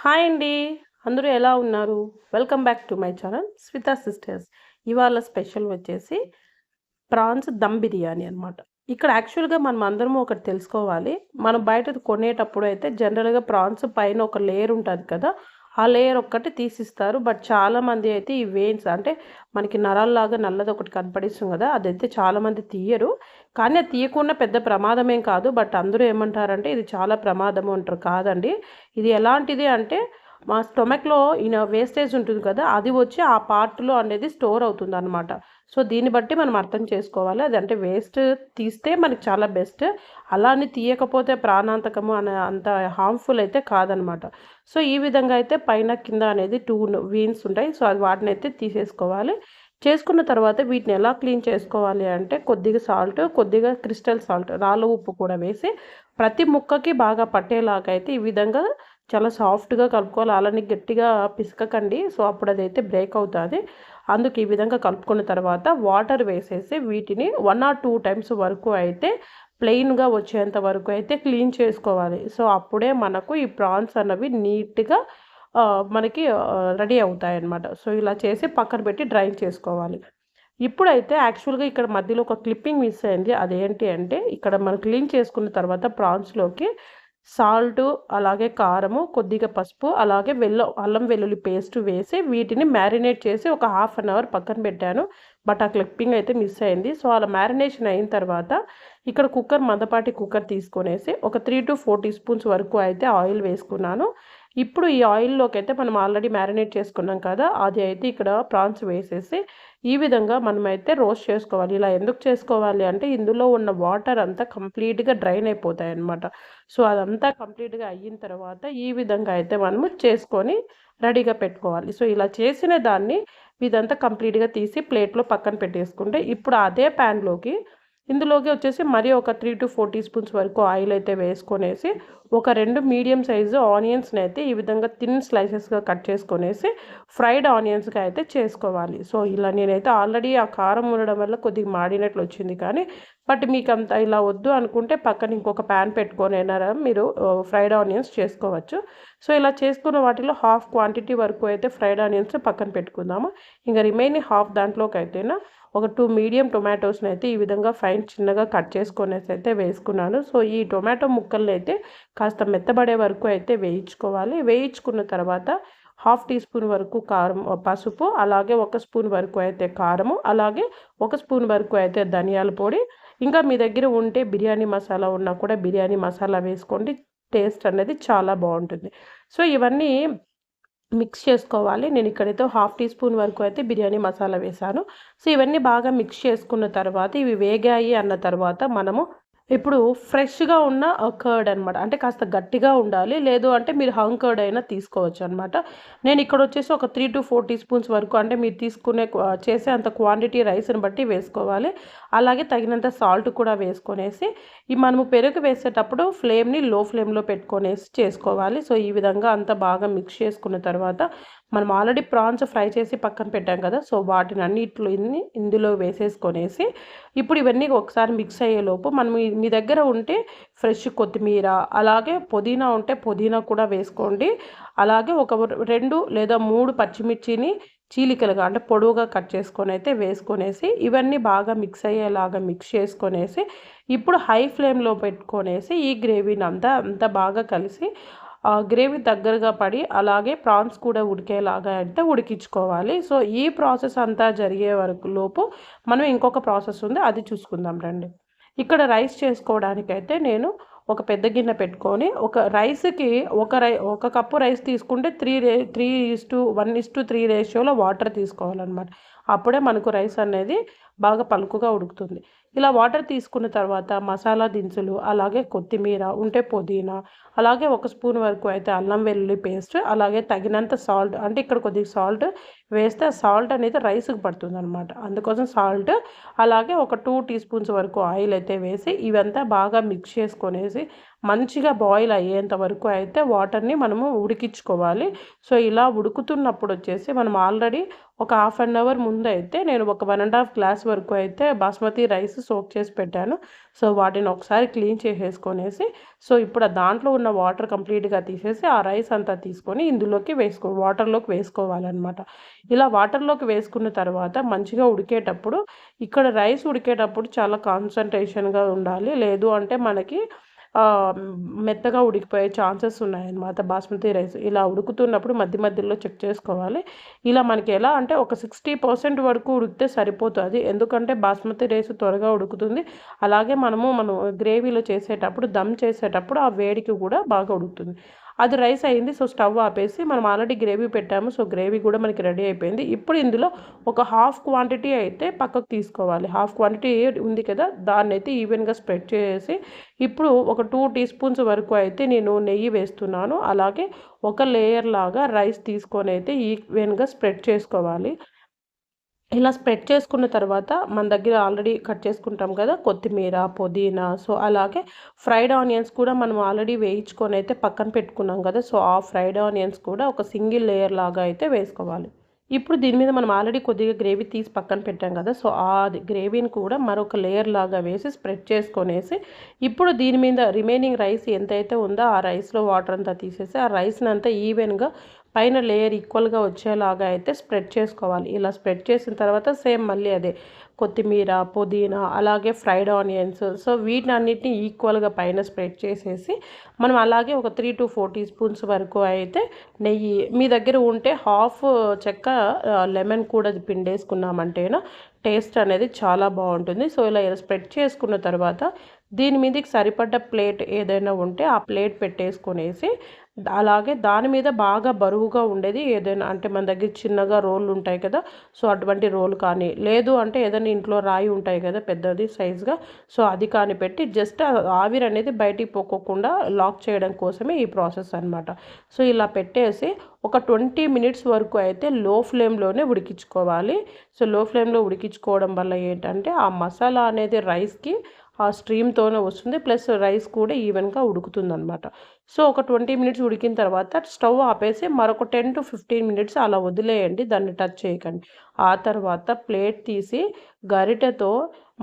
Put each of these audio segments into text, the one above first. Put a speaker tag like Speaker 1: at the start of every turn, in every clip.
Speaker 1: Hi అండి. అందరూ ఎలా ఉన్నారు? Welcome back to my channel Swita sisters. ఇవాళ స్పెషల్ వచ్చేసి ప్రాన్స్ దమ్ బిర్యానీ అనమాట. ఇక్కడ యాక్చువల్‌గా మనం అందరం ఒకటి తెలుసుకోవాలి. మనం బయట కొనేటప్పుడు అయితే జనరల్‌గా ప్రాన్స్ పైన ఒక లేయర్ ఉంటది కదా! ఆ లేయర్ ఒక్కటి తీసిస్తారు. బట్ చాలామంది అయితే ఈ వెయిన్స్ అంటే మనకి నరాల్లాగా నల్లది ఒకటి కనపడిస్తుంది కదా! అదైతే చాలామంది తీయరు. కానీ అది తీయకుండా పెద్ద ప్రమాదమేం కాదు. బట్ అందరూ ఏమంటారంటే ఇది చాలా ప్రమాదము అంటారు. కాదండి. ఇది ఎలాంటిది అంటే మా స్టొమక్‌లో వేస్టేజ్ ఉంటుంది కదా! అది వచ్చి ఆ పార్ట్‌లో అనేది స్టోర్ అవుతుందనమాట. సో, దీన్ని బట్టి మనం అర్థం చేసుకోవాలి. అదంటే వేస్ట్ తీస్తే మనకి చాలా బెస్ట్. అలా అని తీయకపోతే ప్రాణాంతకము అనే అంత హార్మ్‌ఫుల్ అయితే కాదనమాట. సో, ఈ విధంగా అయితే పైన, కింద అనేది 2 వీన్స్ ఉంటాయి. సో, అది వాటినైతే తీసేసుకోవాలి. చేసుకున్న తర్వాత వీటిని ఎలా క్లీన్ చేసుకోవాలి అంటే కొద్దిగా సాల్ట్, కొద్దిగా క్రిస్టల్ సాల్ట్, రాళ్ళ ఉప్పు కూడా వేసి ప్రతి ముక్కకి బాగా పట్టేలాగా అయితే ఈ విధంగా చాలా సాఫ్ట్‌గా కలుపుకోవాలి. అలానే గట్టిగా పిసకకండి. సో, అప్పుడు అదైతే బ్రేక్ అవుతాది. అందుకు ఈ విధంగా కలుపుకున్న తర్వాత వాటర్ వేసేసి వీటిని 1 ఆర్ 2 టైమ్స్ వరకు అయితే ప్లెయిన్‌గా వచ్చేంత వరకు అయితే క్లీన్ చేసుకోవాలి. సో, అప్పుడే మనకు ఈ ప్రాన్స్ అన్నవి నీట్‌గా మనకి రెడీ అవుతాయన్నమాట. సో, ఇలా చేసి పక్కన పెట్టి డ్రైన్ చేసుకోవాలి. ఇప్పుడైతే యాక్చువల్‌గా ఇక్కడ మధ్యలో ఒక క్లిప్పింగ్ మిస్ అయింది. అదేంటి అంటే ఇక్కడ మనం క్లీన్ చేసుకున్న తర్వాత ప్రాన్స్‌లోకి సాల్టు, అలాగే కారము, కొద్దిగా పసుపు, అలాగే అల్లం వెల్లుల్లి పేస్ట్ వేసి వీటిని మ్యారినేట్ చేసి ఒక హాఫ్ అన్ అవర్ పక్కన పెట్టాను. బట్ ఆ క్లిప్పింగ్ అయితే మిస్ అయింది. సో, అలా మ్యారినేషన్ అయిన తర్వాత ఇక్కడ మందపాటి కుక్కర్ తీసుకొనేసి ఒక 3-4 టీ స్పూన్స్ వరకు అయితే ఆయిల్ వేసుకున్నాను. ఇప్పుడు ఈ ఆయిల్‌లోకైతే మనం ఆల్రెడీ మ్యారినేట్ చేసుకున్నాం కదా! అది అయితే ఇక్కడ ప్రాన్స్ వేసేసి ఈ విధంగా మనమైతే రోస్ట్ చేసుకోవాలి. ఇలా ఎందుకు చేసుకోవాలి అంటే ఇందులో ఉన్న వాటర్ అంతా కంప్లీట్‌గా డ్రైన్ అయిపోతాయన్నమాట. సో, అదంతా కంప్లీట్‌గా అయిన తర్వాత ఈ విధంగా అయితే మనము చేసుకొని రెడీగా పెట్టుకోవాలి. సో, ఇలా చేసిన దాన్ని ఇదంతా కంప్లీట్‌గా తీసి ప్లేట్‌లో పక్కన పెట్టేసుకుంటే ఇప్పుడు అదే ప్యాన్‌లోకి ఇందులోకి వచ్చేసి మరి ఒక 3-4 టీ స్పూన్స్ వరకు ఆయిల్ అయితే వేసుకొనేసి ఒక 2 మీడియం సైజు ఆనియన్స్‌ని అయితే ఈ విధంగా థిన్ స్లైసెస్‌గా కట్ చేసుకొనేసి ఫ్రైడ్ ఆనియన్స్‌గా అయితే చేసుకోవాలి. సో, ఇలా నేనైతే ఆల్రెడీ ఆ కారం ఉండడం వల్ల కొద్దిగా మాడినట్లు వచ్చింది కానీ బట్ మీకంత ఇలా వద్దు అనుకుంటే పక్కన ఇంకొక ప్యాన్ పెట్టుకొనైనా మీరు ఫ్రైడ్ ఆనియన్స్ చేసుకోవచ్చు. సో, ఇలా చేసుకున్న వాటిలో హాఫ్ క్వాంటిటీ వరకు అయితే ఫ్రైడ్ ఆనియన్స్ పక్కన పెట్టుకుందాము. ఇంక రిమైనింగ్ హాఫ్ దాంట్లోకైతేనా ఒక 2 మీడియం టొమాటోస్‌ని అయితే ఈ విధంగా ఫైన్ చిన్నగా కట్ చేసుకొనేసి అయితే వేసుకున్నాను. సో, ఈ టొమాటో ముక్కల్ని అయితే కాస్త మెత్తబడే వరకు అయితే వేయించుకోవాలి. వేయించుకున్న తర్వాత హాఫ్ టీ స్పూన్ వరకు పసుపు, అలాగే ఒక స్పూన్ వరకు అయితే కారము, అలాగే ఒక స్పూన్ వరకు అయితే ధనియాల పొడి, ఇంకా మీ దగ్గర ఉంటే బిర్యానీ మసాలా ఉన్నా కూడా బిర్యానీ మసాలా వేసుకోండి. టేస్ట్ అనేది చాలా బావుంటుంది. సో, ఇవన్నీ మిక్స్ చేసుకోవాలి. నేను ఇక్కడైతే హాఫ్ టీ స్పూన్ వరకు అయితే బిర్యానీ మసాలా వేశాను. సో, ఇవన్నీ బాగా మిక్స్ చేసుకున్న తర్వాత ఇవి వేగాయి అన్న తర్వాత మనము ఇప్పుడు ఫ్రెష్‌గా ఉన్న కర్డ్ అనమాట. అంటే కాస్త గట్టిగా ఉండాలి. లేదు అంటే మీరు కర్డ్ అయినా తీసుకోవచ్చనమాట. నేనిక్కడొచ్చేసి ఒక 3-4 టీ స్పూన్స్ వరకు అంటే మీరు తీసుకునే చేసే అంత క్వాంటిటీ రైస్‌ని బట్టి వేసుకోవాలి. అలాగే తగినంత సాల్ట్ కూడా వేసుకొనేసి ఈ మనము పెరుగు వేసేటప్పుడు ఫ్లేమ్‌ని లో ఫ్లేమ్‌లో పెట్టుకొనేసి చేసుకోవాలి. సో, ఈ విధంగా అంతా బాగా మిక్స్ చేసుకున్న తర్వాత మనం ఆల్రెడీ ప్రాన్స్ ఫ్రై చేసి పక్కన పెట్టాం కదా! సో, వాటినన్నిటిని ఇందులో వేసేసుకొనేసి ఇప్పుడు ఇవన్నీ ఒకసారి మిక్స్ అయ్యేలోపు మనం మీ దగ్గర ఉంటే ఫ్రెష్ కొత్తిమీర, అలాగే పుదీనా ఉంటే పుదీనా కూడా వేసుకోండి. అలాగే ఒక 2 లేదా 3 పచ్చిమిర్చిని చీలికలుగా అంటే పొడవుగా కట్ చేసుకొనైతే వేసుకొనేసి ఇవన్నీ బాగా మిక్స్ అయ్యేలాగా మిక్స్ చేసుకొనేసి ఇప్పుడు హై ఫ్లేమ్‌లో పెట్టుకొనేసి ఈ గ్రేవీని అంతా బాగా కలిసి గ్రేవీ దగ్గరగా పడి అలాగే ప్రాన్స్ కూడా ఉడికేలాగా అయితే ఉడికించుకోవాలి. సో, ఈ ప్రాసెస్ అంతా జరిగే వరకు లోపు మనం ఇంకొక ప్రాసెస్ ఉంది. అది చూసుకుందాం రండి. ఇక్కడ రైస్ చేసుకోవడానికైతే నేను ఒక పెద్ద గిన్నె పెట్టుకొని ఒక రైస్‌కి ఒక కప్పు రైస్ తీసుకుంటే 1:3 రేషియోలో వాటర్ తీసుకోవాలనమాట. అప్పుడే మనకు రైస్ అనేది బాగా పలుకుగా ఉడుకుతుంది. ఇలా వాటర్ తీసుకున్న తర్వాత మసాలా దినుసులు, అలాగే కొత్తిమీర ఉంటే పుదీనా, అలాగే ఒక స్పూన్ వరకు అయితే అల్లం వెల్లుల్లి పేస్ట్, అలాగే తగినంత సాల్ట్ అంటే ఇక్కడ కొద్దిగా సాల్ట్ వేస్తే ఆ సాల్ట్ అనేది రైస్‌కి పడుతుందనమాట. అందుకోసం సాల్ట్, అలాగే ఒక 2 టీ స్పూన్స్ వరకు ఆయిల్ అయితే వేసి ఇవంతా బాగా మిక్స్ చేసుకొనేసి మంచిగా బాయిల్ అయ్యేంత వరకు అయితే వాటర్ని మనము ఉడికించుకోవాలి. సో ఇలా ఉడుకుతున్నప్పుడు వచ్చేసి మనం ఆల్రెడీ ఒక హాఫ్ అన్ అవర్ ముందు అయితే నేను ఒక 1.5 గ్లాస్ వరకు అయితే బాస్మతి రైస్ సోక్ చేసి పెట్టాను. సో వాటిని ఒకసారి క్లీన్ చేసేసుకొనేసి సో ఇప్పుడు దాంట్లో ఉన్న వాటర్ కంప్లీట్గా తీసేసి ఆ రైస్ అంతా తీసుకొని ఇందులోకి వాటర్లోకి వేసుకోవాలన్నమాట. ఇలా వాటర్లోకి వేసుకున్న తర్వాత మంచిగా ఉడికేటప్పుడు ఇక్కడ రైస్ ఉడికేటప్పుడు చాలా కాన్సన్ట్రేషన్గా ఉండాలి. లేదు అంటే మనకి మెత్తగా ఉడికిపోయే ఛాన్సెస్ ఉన్నాయన్నమాట బాస్మతి రైస్. ఇలా ఉడుకుతున్నప్పుడు మధ్య మధ్యలో చెక్ చేసుకోవాలి. ఇలా మనకి ఎలా అంటే ఒక 60% వరకు ఉడికితే సరిపోతుంది. ఎందుకంటే బాస్మతి రైస్ త్వరగా ఉడుకుతుంది. అలాగే మనం గ్రేవీలో చేసేటప్పుడు దమ్ చేసేటప్పుడు ఆ వేడికి కూడా బాగా ఉడుకుతుంది. అది రైస్ అయింది. సో స్టవ్ ఆపేసి మనం ఆల్రెడీ గ్రేవీ పెట్టాము. సో గ్రేవీ కూడా మనకి రెడీ అయిపోయింది. ఇప్పుడు ఇందులో ఒక హాఫ్ క్వాంటిటీ అయితే పక్కకు తీసుకోవాలి. హాఫ్ క్వాంటిటీ ఉంది కదా, దాన్ని అయితే ఈవెన్గా స్ప్రెడ్ చేసి ఇప్పుడు ఒక 2 టీ స్పూన్స్ వరకు అయితే నేను నెయ్యి వేస్తున్నాను. అలాగే ఒక లేయర్ లాగా రైస్ తీసుకొని అయితే ఈవెన్గా స్ప్రెడ్ చేసుకోవాలి. ఇలా స్ప్రెడ్ చేసుకున్న తర్వాత మన దగ్గర ఆల్రెడీ కట్ చేసుకుంటాం కదా కొత్తిమీర, పుదీనా, సో అలాగే ఫ్రైడ్ ఆనియన్స్ కూడా మనం ఆల్రెడీ వేయించుకొని అయితే పక్కన పెట్టుకున్నాం కదా, సో ఆ ఫ్రైడ్ ఆనియన్స్ కూడా ఒక సింగిల్ లేయర్ లాగా అయితే వేసుకోవాలి. ఇప్పుడు దీని మీద మనం ఆల్రెడీ కొద్దిగా గ్రేవీ తీసి పక్కన పెట్టాం కదా, సో ఆ గ్రేవీని కూడా మరొక లేయర్ లాగా వేసి స్ప్రెడ్ చేసుకొనేసి ఇప్పుడు దీని మీద రిమైనింగ్ రైస్ ఎంతైతే ఉందో ఆ రైస్లో వాటర్ అంతా తీసేసి ఆ రైస్ని అంతా ఈవెన్గా పైన లేయర్ ఈక్వల్గా వచ్చేలాగా అయితే స్ప్రెడ్ చేసుకోవాలి. ఇలా స్ప్రెడ్ చేసిన తర్వాత సేమ్ మళ్ళీ అదే కొత్తిమీర, పుదీనా, అలాగే ఫ్రైడ్ ఆనియన్స్, సో వీటిని అన్నిటిని ఈక్వల్గా పైన స్ప్రెడ్ చేసేసి మనం అలాగే ఒక 3 to 4 టీ స్పూన్స్ వరకు అయితే నెయ్యి, మీ దగ్గర ఉంటే హాఫ్ చెక్క లెమన్ కూడా పిండేసుకున్నామంటేనా టేస్ట్ అనేది చాలా బాగుంటుంది. సో ఇలా స్ప్రెడ్ చేసుకున్న తర్వాత దీని మీదకి సరిపడ్డ ప్లేట్ ఏదైనా ఉంటే ఆ ప్లేట్ పెట్టేసుకొనేసి అలాగే దాని మీద బాగా బరువుగా ఉండేది ఏదైనా అంటే మన దగ్గర చిన్నగా రోళ్ళు ఉంటాయి కదా, సో అటువంటి రోల్ కానీ లేదు అంటే ఏదైనా ఇంట్లో రాయి ఉంటాయి కదా పెద్దది సైజ్గా, సో అది కానీ పెట్టి జస్ట్ ఆవిరి అనేది బయటికి పోకోకుండా లాక్ చేయడం కోసమే ఈ ప్రాసెస్ అనమాట. సో ఇలా పెట్టేసి ఒక 20 మినిట్స్ వరకు అయితే లో ఫ్లేమ్లోనే ఉడికించుకోవాలి. సో లో ఫ్లేమ్లో ఉడికించుకోవడం వల్ల ఏంటంటే ఆ మసాలా అనేది రైస్కి ఆ స్ట్రీమ్తోనే వస్తుంది, ప్లస్ రైస్ కూడా ఈవెన్గా ఉడుకుతుందనమాట. సో ఒక 20 మినిట్స్ ఉడికిన తర్వాత స్టవ్ ఆపేసి మరొక 10 to 15 మినిట్స్ అలా వదిలేయండి, దాన్ని టచ్ చేయకండి. ఆ తర్వాత ప్లేట్ తీసి గరిటెతో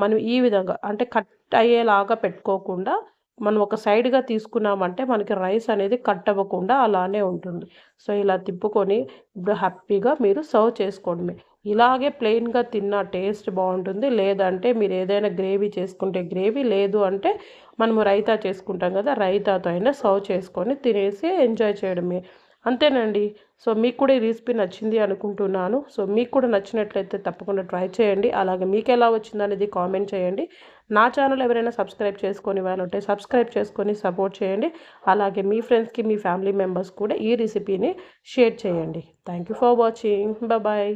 Speaker 1: మనం ఈ విధంగా అంటే కట్ అయ్యేలాగా పెట్టుకోకుండా మనం ఒక సైడ్గా తీసుకున్నామంటే మనకి రైస్ అనేది కట్ అవ్వకుండా అలానే ఉంటుంది. సో ఇలా తిప్పుకొని ఇప్పుడు హ్యాపీగా మీరు సర్వ్ చేసుకోండి. ఇలాగే ప్లెయిన్గా తిన్న టేస్ట్ బాగుంటుంది. లేదంటే మీరు ఏదైనా గ్రేవీ చేసుకుంటే గ్రేవీ, లేదు అంటే మనము రైతా చేసుకుంటాం కదా, రైతాతో అయినా సర్వ్ చేసుకొని తినేసి ఎంజాయ్ చేయడమే. అంతేనండి. సో మీకు కూడా ఈ రెసిపీ నచ్చింది అనుకుంటున్నాను. సో మీకు కూడా నచ్చినట్లయితే తప్పకుండా ట్రై చేయండి. అలాగే మీకు ఎలా వచ్చిందనేది కామెంట్ చేయండి. నా ఛానల్ ఎవరైనా సబ్స్క్రైబ్ చేసుకొని వాళ్ళుంటే సబ్స్క్రైబ్ చేసుకొని సపోర్ట్ చేయండి. అలాగే మీ ఫ్రెండ్స్కి, మీ ఫ్యామిలీ మెంబర్స్ కూడా ఈ రెసిపీని షేర్ చేయండి. Thank you for watching. Bye.